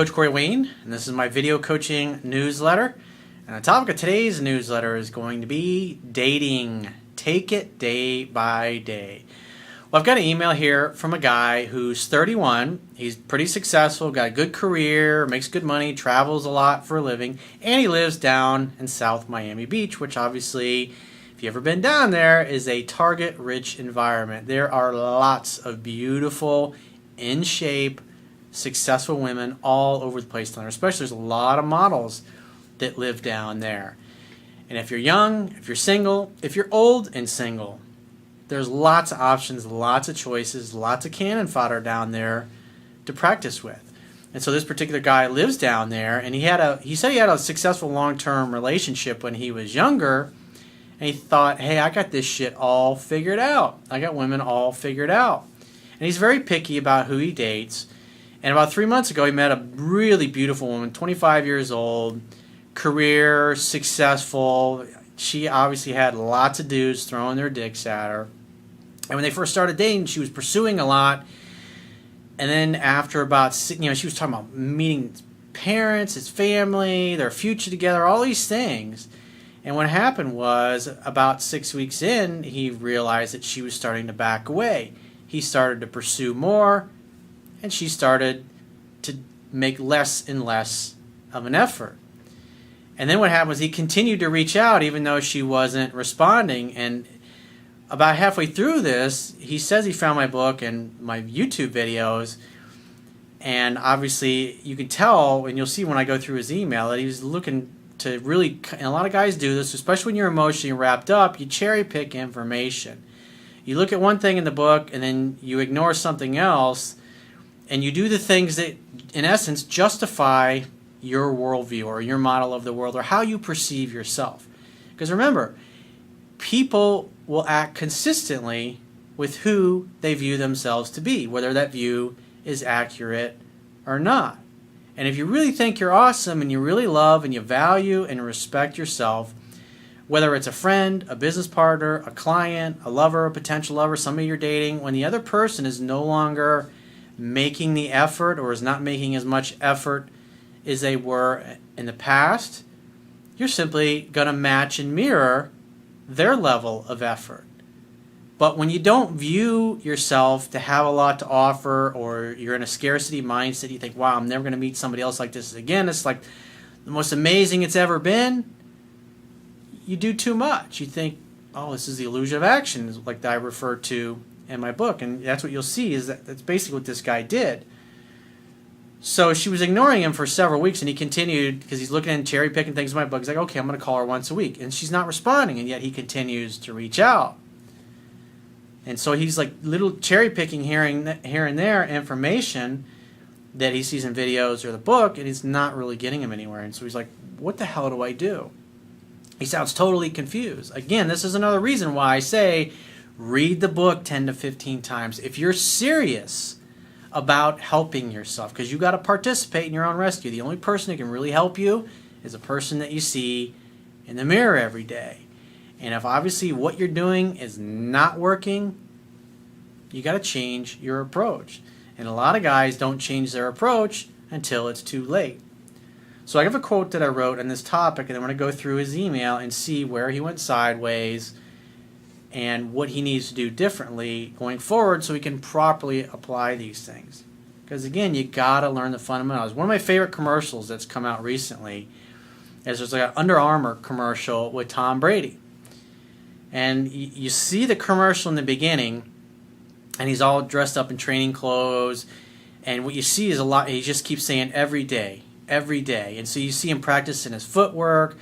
Coach Corey Wayne, and this is my video coaching newsletter. And the topic of today's newsletter is going to be dating. Take it day by day. Well, I've got an email here from a guy who's 31. He's pretty successful, got a good career, makes good money, travels a lot for a living, and he lives down in South Miami Beach, which obviously, if you've ever been down there, is a target-rich environment. There are lots of beautiful, in shape, successful women all over the place down there. Especially there's a lot of models that live down there. And if you're young, if you're single, if you're old and single, there's lots of options, lots of choices, lots of cannon fodder down there to practice with. And so this particular guy lives down there, and he said he had a successful long-term relationship when he was younger, and he thought, hey, I got this shit all figured out. I got women all figured out. And he's very picky about who he dates. And about 3 months ago, he met a really beautiful woman, 25 years old, career, successful. She obviously had lots of dudes throwing their dicks at her. And when they first started dating, she was pursuing a lot. And then after about, she was talking about meeting parents, his family, their future together, all these things. And what happened was, about 6 weeks in, he realized that she was starting to back away. He started to pursue more, and she started to make less and less of an effort. And then what happened was he continued to reach out even though she wasn't responding. And about halfway through this, he says he found my book and my YouTube videos. And obviously you can tell, and you'll see when I go through his email, that he was looking to really, and a lot of guys do this, especially when you're emotionally wrapped up, you cherry pick information. You look at one thing in the book and then you ignore something else. And you do the things that, in essence, justify your worldview or your model of the world or how you perceive yourself. Because remember, people will act consistently with who they view themselves to be, whether that view is accurate or not. And if you really think you're awesome and you really love and you value and respect yourself, whether it's a friend, a business partner, a client, a lover, a potential lover, somebody you're dating, when the other person is no longer making the effort or is not making as much effort as they were in the past, you're simply going to match and mirror their level of effort. But when you don't view yourself to have a lot to offer, or you're in a scarcity mindset, you think, wow, I'm never going to meet somebody else like this again, it's like the most amazing it's ever been, you do too much. You think, oh, this is the illusion of action, like that I referred to in my book. And that's what you'll see, is that that's basically what this guy did. So she was ignoring him for several weeks, and he continued, because he's looking and cherry picking things in my book. He's like, okay, I'm going to call her once a week. And she's not responding, and yet he continues to reach out. And so he's like little cherry picking here and there information that he sees in videos or the book, and it's not really getting him anywhere. And so he's like, what the hell do I do? He sounds totally confused. Again, this is another reason why I say read the book 10 to 15 times. If you're serious about helping yourself, because you got to participate in your own rescue. The only person who can really help you is a person that you see in the mirror every day. And if obviously what you're doing is not working, you got to change your approach. And a lot of guys don't change their approach until it's too late. So I have a quote that I wrote on this topic, and I'm going to go through his email and see where he went sideways and what he needs to do differently going forward so he can properly apply these things. Because again, you got to learn the fundamentals. One of my favorite commercials that's come out recently is there's like an Under Armour commercial with Tom Brady. And you see the commercial in the beginning, and he's all dressed up in training clothes, and what you see is a lot, he just keeps saying every day, every day. And so you see him practicing his footwork,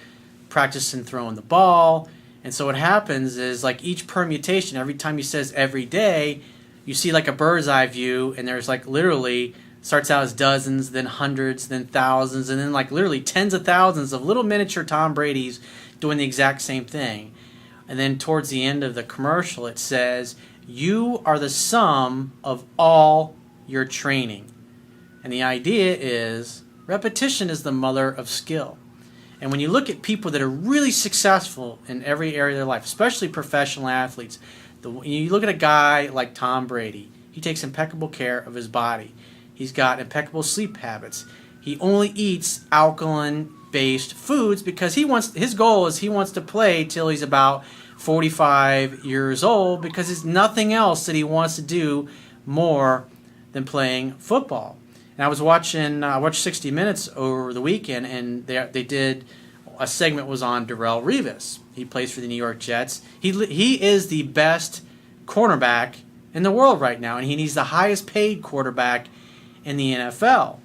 practicing throwing the ball. And so what happens is, like, each permutation, every time he says every day, you see like a bird's eye view, and there's like literally starts out as dozens, then hundreds, then thousands, and then like literally tens of thousands of little miniature Tom Brady's doing the exact same thing. And then towards the end of the commercial, it says, you are the sum of all your training. And the idea is repetition is the mother of skill. And when you look at people that are really successful in every area of their life, especially professional athletes, you look at a guy like Tom Brady. He takes impeccable care of his body. He's got impeccable sleep habits. He only eats alkaline-based foods because his goal is he wants to play till he's about 45 years old because there's nothing else that he wants to do more than playing football. And I watched 60 Minutes over the weekend, and they did a segment was on Darrelle Revis. He plays for the New York Jets. He is the best cornerback in the world right now, and he's the highest paid quarterback in the NFL.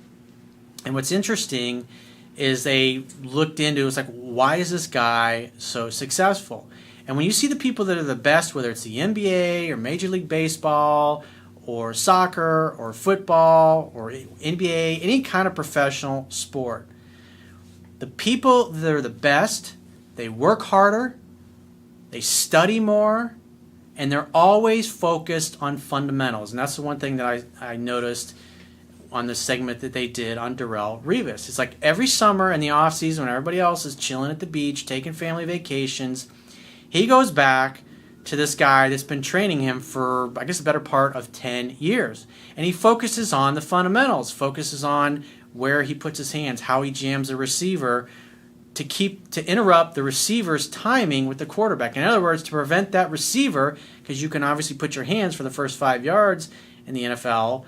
And what's interesting is they looked into it's like, why is this guy so successful? And when you see the people that are the best, whether it's the NBA or Major League Baseball or soccer or football or NBA, any kind of professional sport, the people that are the best, they work harder, they study more, and they're always focused on fundamentals. And that's the one thing that I noticed on the segment that they did on Darrelle Revis. It's like every summer in the off season when everybody else is chilling at the beach, taking family vacations, he goes back to this guy that's been training him for, I guess, the better part of 10 years. And he focuses on the fundamentals, focuses on where he puts his hands, how he jams the receiver to interrupt the receiver's timing with the quarterback. In other words, to prevent that receiver, because you can obviously put your hands for the first 5 yards in the NFL,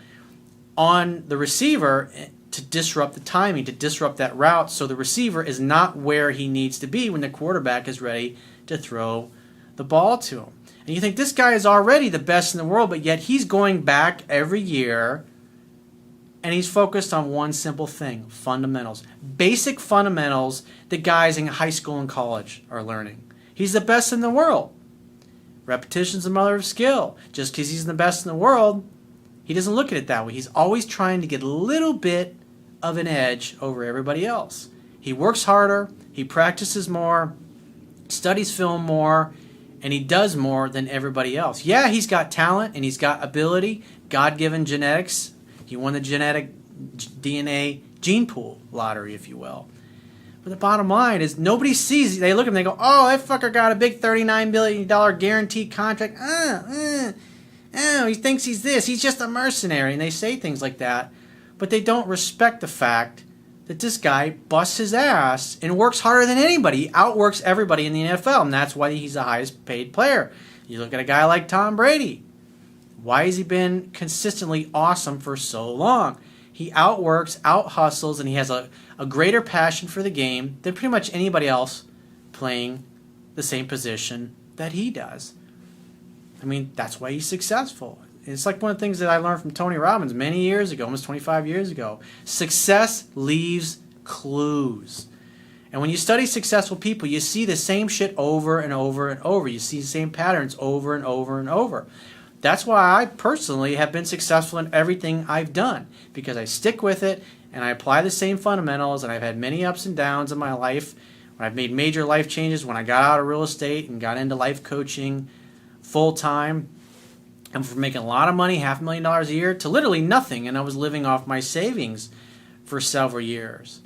on the receiver to disrupt the timing, to disrupt that route so the receiver is not where he needs to be when the quarterback is ready to throw the ball to him. And you think this guy is already the best in the world, but yet he's going back every year and he's focused on one simple thing, fundamentals. Basic fundamentals that guys in high school and college are learning. He's the best in the world. Repetition's the mother of skill. Just because he's the best in the world, he doesn't look at it that way. He's always trying to get a little bit of an edge over everybody else. He works harder, he practices more, studies film more, and he does more than everybody else. Yeah, he's got talent and he's got ability, God-given genetics. He won the genetic DNA gene pool lottery, if you will. But the bottom line is nobody sees it. They look at him and they go, oh, that fucker got a big $39 billion guaranteed contract. Oh, he thinks he's this. He's just a mercenary. And they say things like that. But they don't respect the fact that this guy busts his ass and works harder than anybody. He outworks everybody in the NFL, and that's why he's the highest paid player. You look at a guy like Tom Brady. Why has he been consistently awesome for so long? He outworks, out-hustles, and he has a greater passion for the game than pretty much anybody else playing the same position that he does. I mean, that's why he's successful. It's like one of the things that I learned from Tony Robbins many years ago, almost 25 years ago. Success leaves clues. And when you study successful people, you see the same shit over and over and over. You see the same patterns over and over and over. That's why I personally have been successful in everything I've done, because I stick with it and I apply the same fundamentals, and I've had many ups and downs in my life. When I've made major life changes, when I got out of real estate and got into life coaching full time, and from making a lot of money, $500,000 a year, to literally nothing, and I was living off my savings for several years.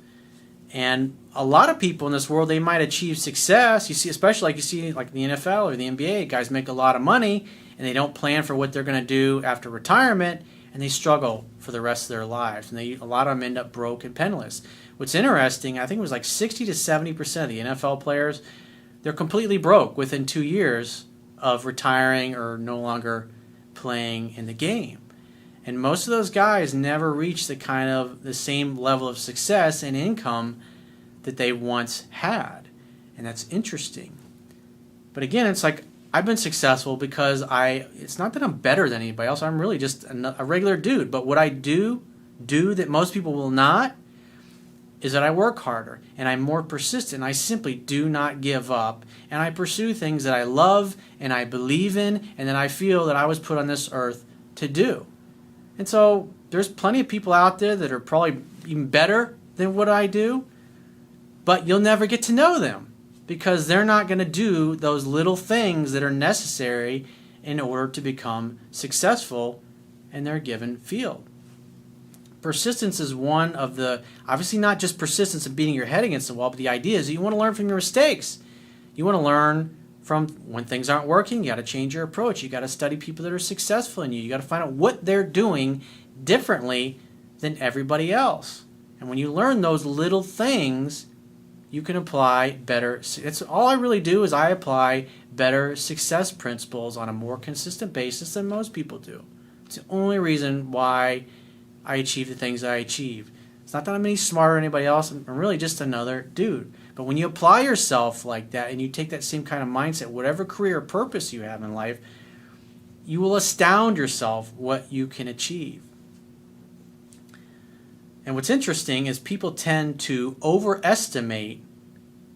And a lot of people in this world, they might achieve success. You see, especially like the NFL or the NBA, guys make a lot of money, and they don't plan for what they're going to do after retirement, and they struggle for the rest of their lives. And a lot of them end up broke and penniless. What's interesting, I think it was like 60 to 70% of the NFL players, they're completely broke within 2 years of retiring or no longer playing in the game. And most of those guys never reach the same level of success and income that they once had. And that's interesting. But again, it's like I've been successful because it's not that I'm better than anybody else. I'm really just a regular dude. But what I do that most people will not is that I work harder and I'm more persistent. I simply do not give up, and I pursue things that I love and I believe in and that I feel that I was put on this earth to do. And so there's plenty of people out there that are probably even better than what I do, but you'll never get to know them because they're not going to do those little things that are necessary in order to become successful in their given field. Persistence is one of the, obviously not just persistence of beating your head against the wall, but the idea is that you want to learn from your mistakes. You want to learn from when things aren't working, you got to change your approach. You got to study people that are successful in you. You got to find out what they're doing differently than everybody else. And when you learn those little things, you can apply better. It's all I really do is I apply better success principles on a more consistent basis than most people do. It's the only reason why I achieve the things I achieve. It's not that I'm any smarter than anybody else. I'm really just another dude. But when you apply yourself like that and you take that same kind of mindset, whatever career or purpose you have in life, you will astound yourself what you can achieve. And what's interesting is people tend to overestimate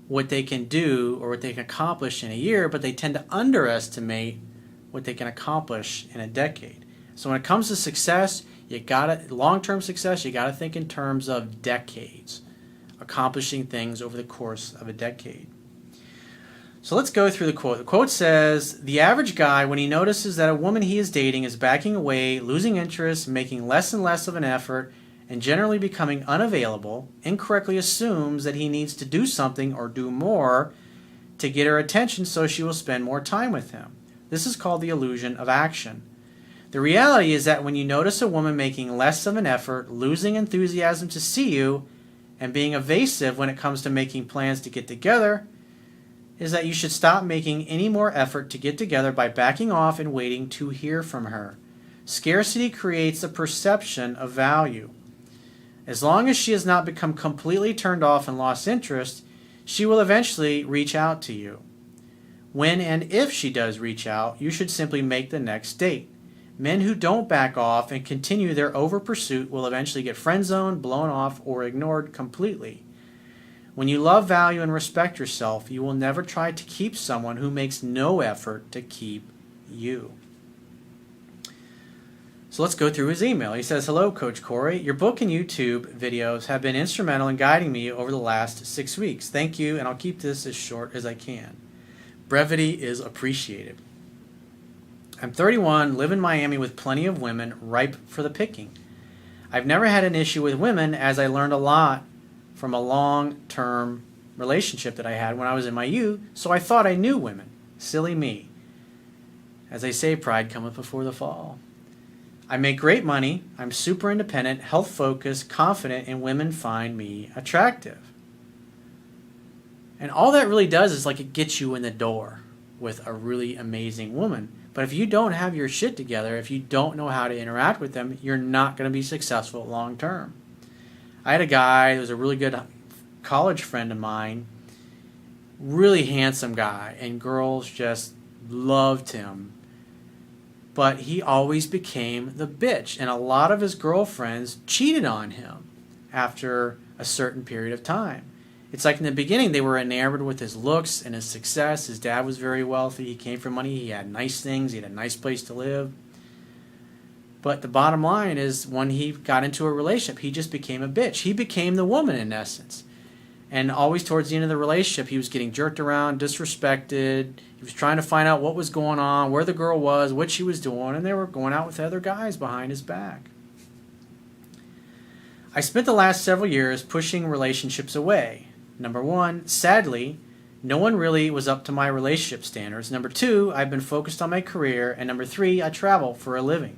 what they can do or what they can accomplish in a year, but they tend to underestimate what they can accomplish in a decade. So when it comes to success, long-term success, you gotta think in terms of decades, accomplishing things over the course of a decade. So let's go through the quote. The quote says, "The average guy, when he notices that a woman he is dating is backing away, losing interest, making less and less of an effort, and generally becoming unavailable, incorrectly assumes that he needs to do something or do more to get her attention so she will spend more time with him. This is called the illusion of action. The reality is that when you notice a woman making less of an effort, losing enthusiasm to see you, and being evasive when it comes to making plans to get together, is that you should stop making any more effort to get together by backing off and waiting to hear from her. Scarcity creates a perception of value. As long as she has not become completely turned off and lost interest, she will eventually reach out to you. When and if she does reach out, you should simply make the next date. Men who don't back off and continue their over-pursuit will eventually get friend-zoned, blown off, or ignored completely. When you love, value, and respect yourself, you will never try to keep someone who makes no effort to keep you." So let's go through his email. He says, "Hello, Coach Corey. Your book and YouTube videos have been instrumental in guiding me over the last 6 weeks. Thank you, and I'll keep this as short as I can. Brevity is appreciated. I'm 31, live in Miami with plenty of women ripe for the picking. I've never had an issue with women, as I learned a lot from a long-term relationship that I had when I was in my youth, so I thought I knew women. Silly me. As they say, pride cometh before the fall. I make great money, I'm super independent, health-focused, confident, and women find me attractive." And all that really does is it gets you in the door with a really amazing woman. But if you don't have your shit together, if you don't know how to interact with them, you're not going to be successful long term. I had a guy who was a really good college friend of mine, really handsome guy, and girls just loved him. But he always became the bitch, and a lot of his girlfriends cheated on him after a certain period of time. It's like in the beginning they were enamored with his looks and his success. His dad was very wealthy. He came from money. He had nice things. He had a nice place to live. But the bottom line is when he got into a relationship, he just became a bitch. He became the woman in essence. And always towards the end of the relationship, he was getting jerked around, disrespected. He was trying to find out what was going on, where the girl was, what she was doing, and they were going out with other guys behind his back. I spent the last several years pushing relationships away. Number one, sadly, no one really was up to my relationship standards. Number two, I've been focused on my career. And number three, I travel for a living.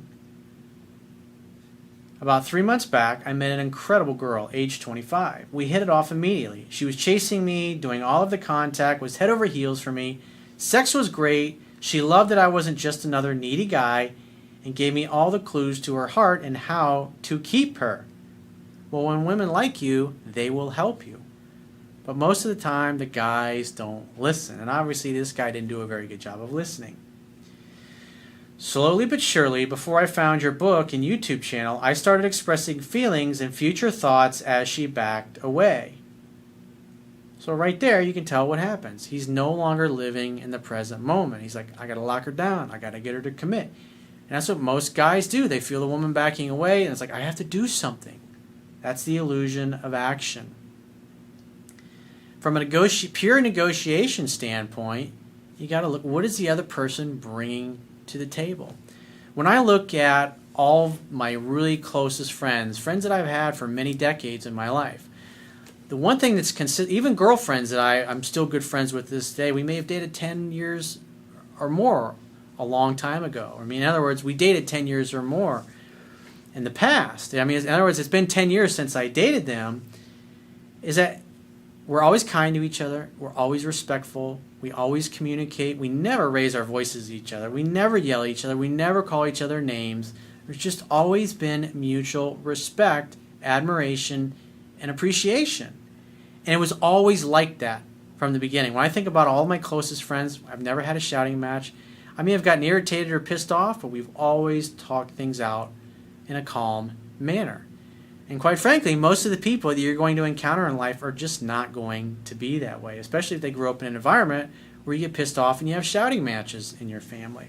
About 3 months back, I met an incredible girl, age 25. We hit it off immediately. She was chasing me, doing all of the contact, was head over heels for me. Sex was great. She loved that I wasn't just another needy guy and gave me all the clues to her heart and how to keep her. Well, when women like you, they will help you. But most of the time, the guys don't listen. And obviously, this guy didn't do a very good job of listening. Slowly but surely, before I found your book and YouTube channel, I started expressing feelings and future thoughts as she backed away. So right there, you can tell what happens. He's no longer living in the present moment. He's like, I got to lock her down. I got to get her to commit. And that's what most guys do. They feel the woman backing away, and it's like, I have to do something. That's the illusion of action. From a pure negotiation standpoint, you got to look, what is the other person bringing to the table? When I look at all my really closest friends that I've had for many decades in my life, the one thing that's consistent, even girlfriends that I'm still good friends with this day, we may have dated 10 years or more a long time ago. I mean, in other words, we dated 10 years or more. in the past, I mean, in other words, it's been 10 years since I dated them, is that we're always kind to each other. We're always respectful. We always communicate. We never raise our voices at each other. We never yell at each other. We never call each other names. There's just always been mutual respect, admiration, and appreciation. And it was always like that from the beginning. When I think about all my closest friends, I've never had a shouting match. I may have gotten irritated or pissed off, but we've always talked things out in a calm manner. And quite frankly, most of the people that you're going to encounter in life are just not going to be that way, especially if they grew up in an environment where you get pissed off and you have shouting matches in your family.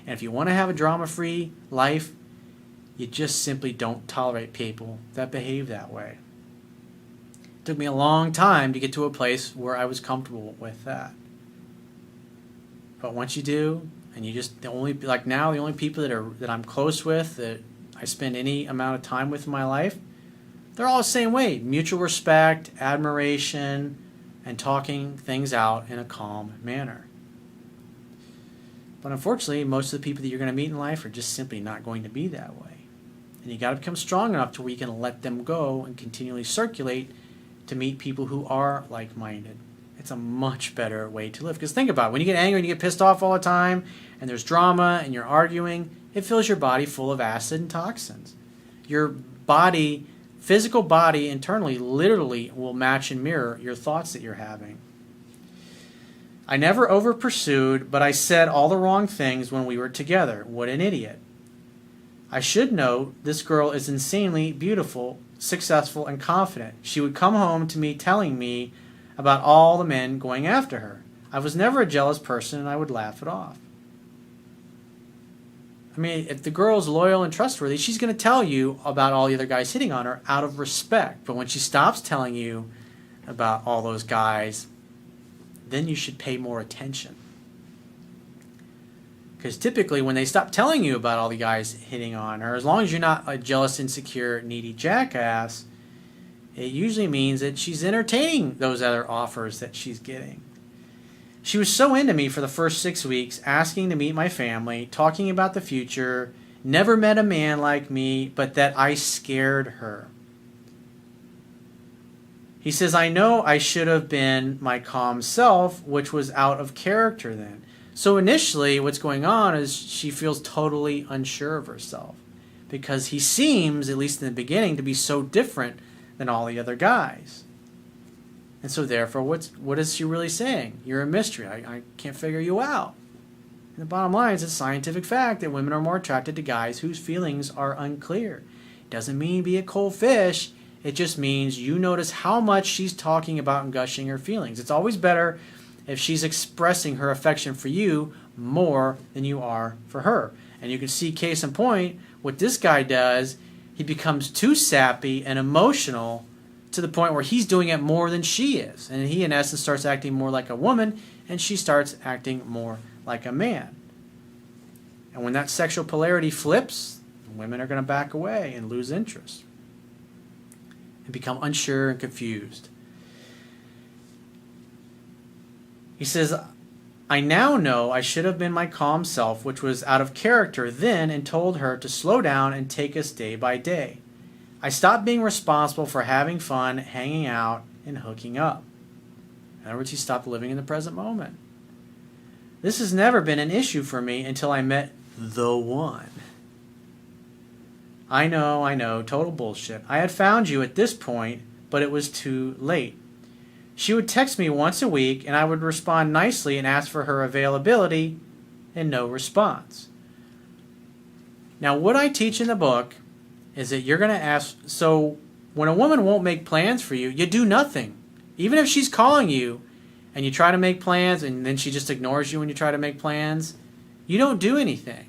And if you want to have a drama-free life, you just simply don't tolerate people that behave that way. It took me a long time to get to a place where I was comfortable with that. But once you do, and you just, the only people that I'm close with, that I spend any amount of time with in my life, they're all the same way. Mutual respect, admiration, and talking things out in a calm manner. But unfortunately, most of the people that you're going to meet in life are just simply not going to be that way. And you got to become strong enough to where you can let them go and continually circulate to meet people who are like-minded. It's a much better way to live. Because think about it, when you get angry and you get pissed off all the time, and there's drama and you're arguing, it fills your body full of acid and toxins. Your body, physical body internally, literally will match and mirror your thoughts that you're having. I never over-pursued, but I said all the wrong things when we were together. What an idiot. I should note, this girl is insanely beautiful, successful, and confident. She would come home to me telling me about all the men going after her. I was never a jealous person, and I would laugh it off. I mean, if the girl's loyal and trustworthy, she's going to tell you about all the other guys hitting on her out of respect. But when she stops telling you about all those guys, then you should pay more attention. Because typically when they stop telling you about all the guys hitting on her, as long as you're not a jealous, insecure, needy jackass, it usually means that she's entertaining those other offers that she's getting. She was so into me for the first 6 weeks, asking to meet my family, talking about the future, never met a man like me, but that I scared her. He says, I know I should have been my calm self, which was out of character then. So initially, what's going on is she feels totally unsure of herself because he seems, at least in the beginning, to be so different than all the other guys. And so therefore, what is she really saying? You're a mystery. I can't figure you out. And the bottom line is it's a scientific fact that women are more attracted to guys whose feelings are unclear. It doesn't mean be a cold fish. It just means you notice how much she's talking about and gushing her feelings. It's always better if she's expressing her affection for you more than you are for her. And you can see, case in point, what this guy does, he becomes too sappy and emotional to the point where he's doing it more than she is. And he, in essence, starts acting more like a woman, and she starts acting more like a man. And when that sexual polarity flips, women are going to back away and lose interest and become unsure and confused. He says, I now know I should have been my calm self, which was out of character then, and told her to slow down and take us day by day. I stopped being responsible for having fun, hanging out, and hooking up. In other words, he stopped living in the present moment. This has never been an issue for me until I met the one. I know, total bullshit. I had found you at this point, but it was too late. She would text me once a week, and I would respond nicely and ask for her availability, and no response. Now, what I teach in the book is that you're going to ask, so when a woman won't make plans for you, you do nothing. Even if she's calling you, and you try to make plans, and then she just ignores you when you try to make plans, you don't do anything.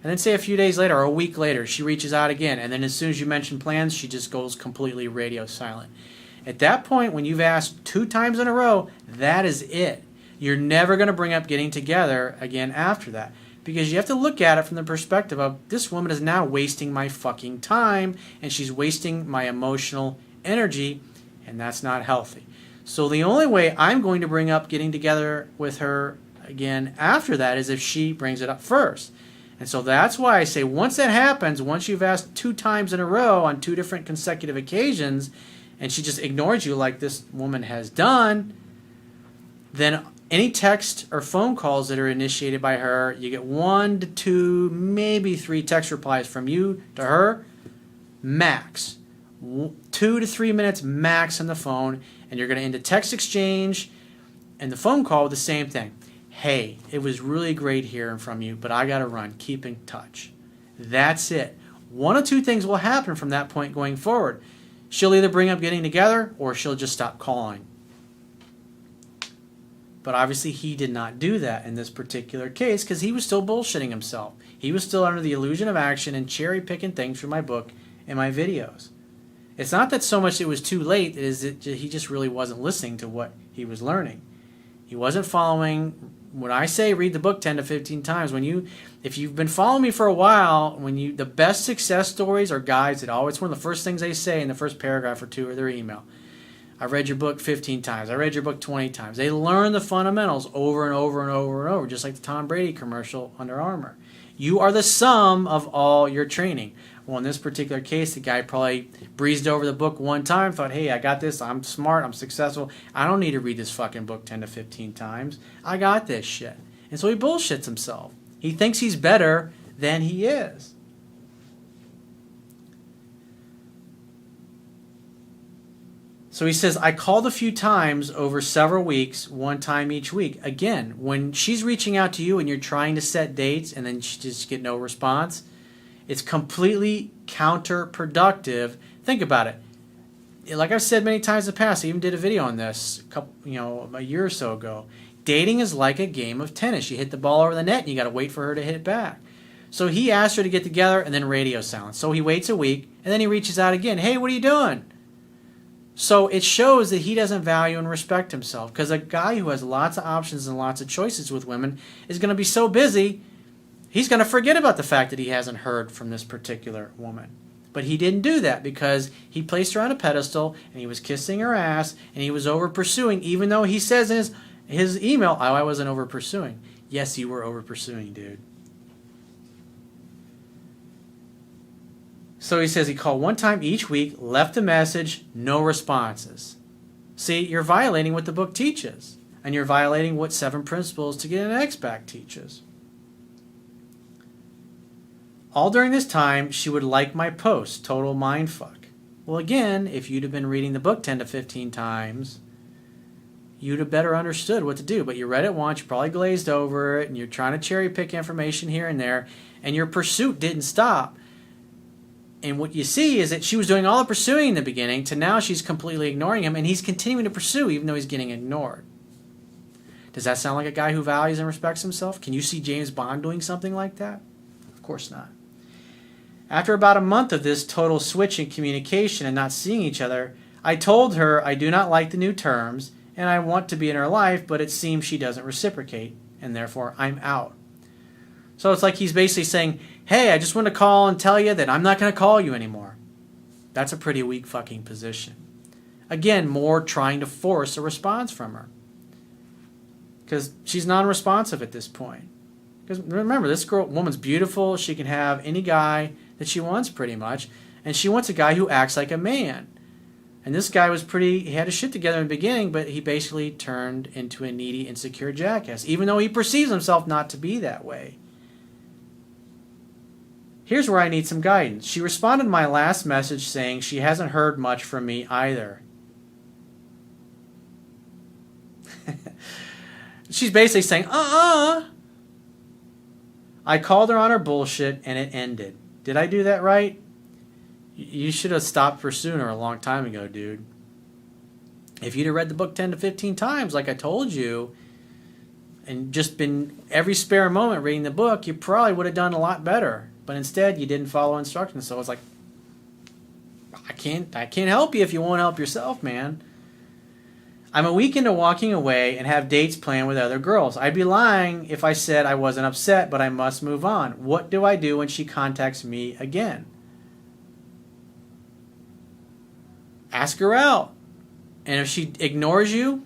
And then say a few days later or a week later, she reaches out again, and then as soon as you mention plans, she just goes completely radio silent. At that point, when you've asked 2 times in a row, that is it. You're never going to bring up getting together again after that. Because you have to look at it from the perspective of, this woman is now wasting my fucking time, and she's wasting my emotional energy, and that's not healthy. So the only way I'm going to bring up getting together with her again after that is if she brings it up first. And so that's why I say once that happens, once you've asked 2 times in a row on 2 different consecutive occasions, and she just ignores you like this woman has done, then any text or phone calls that are initiated by her, you get 1 to 2, maybe 3 text replies from you to her, max. 2 to 3 minutes max on the phone, and you're going to end a text exchange and the phone call with the same thing. Hey, it was really great hearing from you, but I got to run. Keep in touch. That's it. 1 of 2 things will happen from that point going forward. She'll either bring up getting together or she'll just stop calling. But obviously he did not do that in this particular case because he was still bullshitting himself. He was still under the illusion of action and cherry picking things from my book and my videos. It's not that so much it was too late, it is that he just really wasn't listening to what he was learning. He wasn't following. When I say read the book 10 to 15 times, if you've been following me for a while, the best success stories are guys that always, one of the first things they say in the first paragraph or 2 of their email. I read your book 15 times. I read your book 20 times. They learn the fundamentals over and over and over and over, just like the Tom Brady commercial, Under Armour. You are the sum of all your training. Well, in this particular case, the guy probably breezed over the book 1 time, thought, hey, I got this, I'm smart, I'm successful, I don't need to read this fucking book 10 to 15 times. I got this shit. And so he bullshits himself. He thinks he's better than he is. So he says, I called a few times over several weeks, 1 time each week. Again, when she's reaching out to you and you're trying to set dates and then she just get no response, it's completely counterproductive. Think about it. Like I've said many times in the past, I even did a video on this a year or so ago. Dating is like a game of tennis. You hit the ball over the net and you got to wait for her to hit it back. So he asked her to get together and then radio silence. So he waits a week and then he reaches out again. Hey, what are you doing? So it shows that he doesn't value and respect himself, because a guy who has lots of options and lots of choices with women is going to be so busy, he's going to forget about the fact that he hasn't heard from this particular woman. But he didn't do that because he placed her on a pedestal and he was kissing her ass and he was over pursuing, even though he says in his email, oh, I wasn't over pursuing. Yes, you were over pursuing, dude. So he says he called 1 time each week, left a message, no responses. See, you're violating what the book teaches, and you're violating what 7 Principles to Get an X-Back teaches. All during this time, she would like my posts, total mindfuck. Well, again, if you'd have been reading the book 10 to 15 times, you'd have better understood what to do. But you read it once, you probably glazed over it, and you're trying to cherry pick information here and there, and your pursuit didn't stop. And what you see is that she was doing all the pursuing in the beginning to now she's completely ignoring him, and he's continuing to pursue even though he's getting ignored. Does that sound like a guy who values and respects himself? Can you see James Bond doing something like that? Of course not. After about a month of this total switch in communication and not seeing each other, I told her I do not like the new terms and I want to be in her life, but it seems she doesn't reciprocate, and therefore I'm out. So it's like he's basically saying, hey, I just want to call and tell you that I'm not going to call you anymore. That's a pretty weak fucking position. Again, more trying to force a response from her, because she's non-responsive at this point. Because remember, this woman's beautiful. She can have any guy that she wants pretty much, and she wants a guy who acts like a man. And this guy was he had his shit together in the beginning, but he basically turned into a needy, insecure jackass, even though he perceives himself not to be that way. Here's where I need some guidance. She responded to my last message saying she hasn't heard much from me either. She's basically saying, I called her on her bullshit and it ended. Did I do that right? You should have stopped pursuing her a long time ago, dude. If you'd have read the book 10 to 15 times like I told you, and just been every spare moment reading the book, you probably would have done a lot better. But instead, you didn't follow instructions. So it's like, I can't help you if you won't help yourself, man. I'm a week into walking away and have dates planned with other girls. I'd be lying if I said I wasn't upset, but I must move on. What do I do when she contacts me again? Ask her out. And if she ignores you,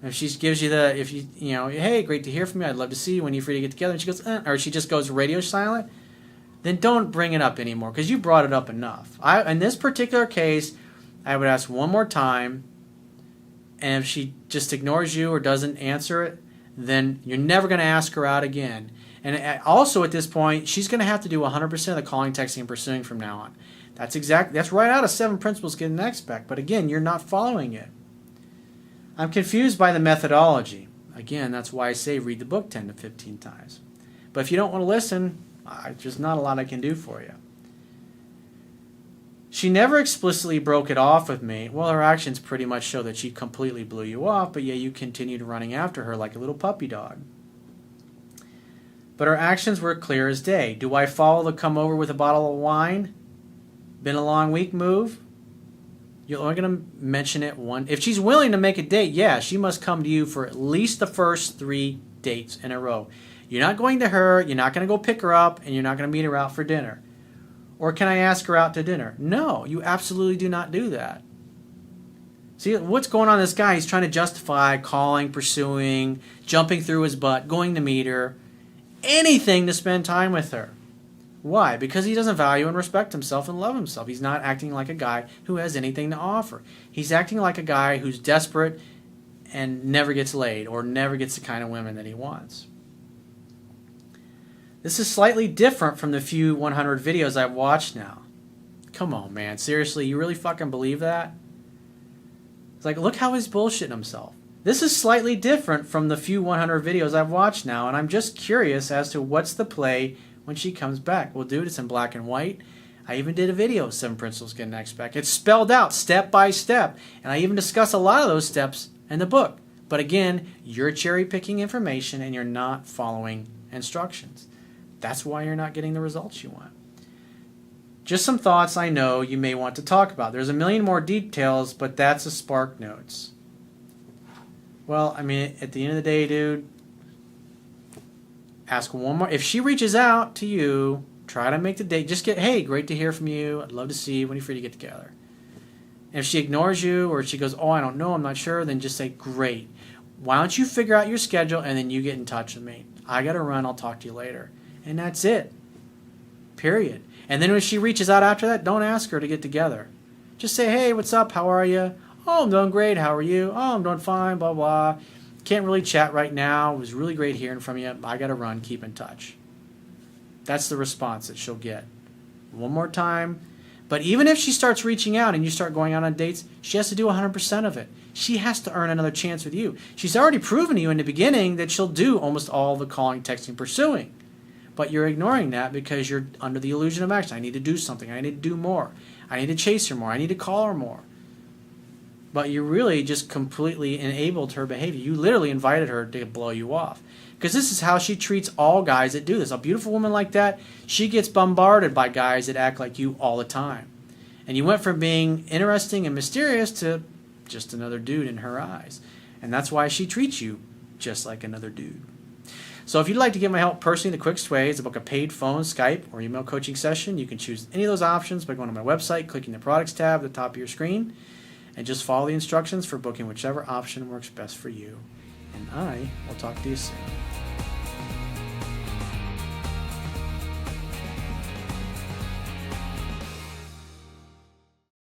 If she gives you the, if you know, hey, great to hear from you. I'd love to see you when you're free to get together. And she goes, or she just goes radio silent. Then don't bring it up anymore because you brought it up enough. In this particular case, I would ask one more time. And if she just ignores you or doesn't answer it, then you're never going to ask her out again. And also at this point, she's going to have to do 100% of the calling, texting, and pursuing from now on. That's right out of 7 Principles Get an Expect. But again, you're not following it. I'm confused by the methodology. Again, that's why I say read the book 10 to 15 times. But if you don't want to listen, just not a lot I can do for you. She never explicitly broke it off with me. Well, her actions pretty much show that she completely blew you off, but yet you continued running after her like a little puppy dog. But her actions were clear as day. Do I follow the come over with a bottle of wine? Been a long week move? You're only going to mention it one. If she's willing to make a date, yeah, she must come to you for at least the first 3 dates in a row. You're not going to her, you're not going to go pick her up, and you're not going to meet her out for dinner. Or can I ask her out to dinner? No, you absolutely do not do that. See, what's going on with this guy? He's trying to justify calling, pursuing, jumping through his butt, going to meet her, anything to spend time with her. Why? Because he doesn't value and respect himself and love himself. He's not acting like a guy who has anything to offer. He's acting like a guy who's desperate and never gets laid or never gets the kind of women that he wants. This is slightly different from the few 100 videos I've watched now. Come on, man. Seriously, you really fucking believe that? It's like, look how he's bullshitting himself. This is slightly different from the few 100 videos I've watched now, and I'm just curious as to what's the play when she comes back. Well, dude, it's in black and white. I even did a video, 7 Principles Get an Expect. It's spelled out step by step, and I even discuss a lot of those steps in the book. But again, you're cherry-picking information, and you're not following instructions. That's why you're not getting the results you want. Just some thoughts I know you may want to talk about. There's a million more details, but that's a Spark Notes. Well, I mean, at the end of the day, dude, ask one more. If she reaches out to you, try to make the date. Just get, hey, great to hear from you. I'd love to see you when you're free to get together. And if she ignores you or she goes, oh, I don't know, I'm not sure, then just say, great. Why don't you figure out your schedule and then you get in touch with me. I got to run. I'll talk to you later. And that's it. Period. And then when she reaches out after that, don't ask her to get together. Just say, hey, what's up? How are you? Oh, I'm doing great. How are you? Oh, I'm doing fine, blah, blah. Can't really chat right now. It was really great hearing from you. I got to run. Keep in touch. That's the response that she'll get. One more time. But even if she starts reaching out and you start going out on dates, she has to do 100% of it. She has to earn another chance with you. She's already proven to you in the beginning that she'll do almost all the calling, texting, pursuing. But you're ignoring that because you're under the illusion of action. I need to do something. I need to do more. I need to chase her more. I need to call her more. But you really just completely enabled her behavior. You literally invited her to blow you off. Because this is how she treats all guys that do this. A beautiful woman like that, she gets bombarded by guys that act like you all the time. And you went from being interesting and mysterious to just another dude in her eyes. And that's why she treats you just like another dude. So if you'd like to get my help personally, the quickest way is to book a paid phone, Skype, or email coaching session. You can choose any of those options by going to my website, clicking the products tab at the top of your screen, and just follow the instructions for booking whichever option works best for you. And I will talk to you soon.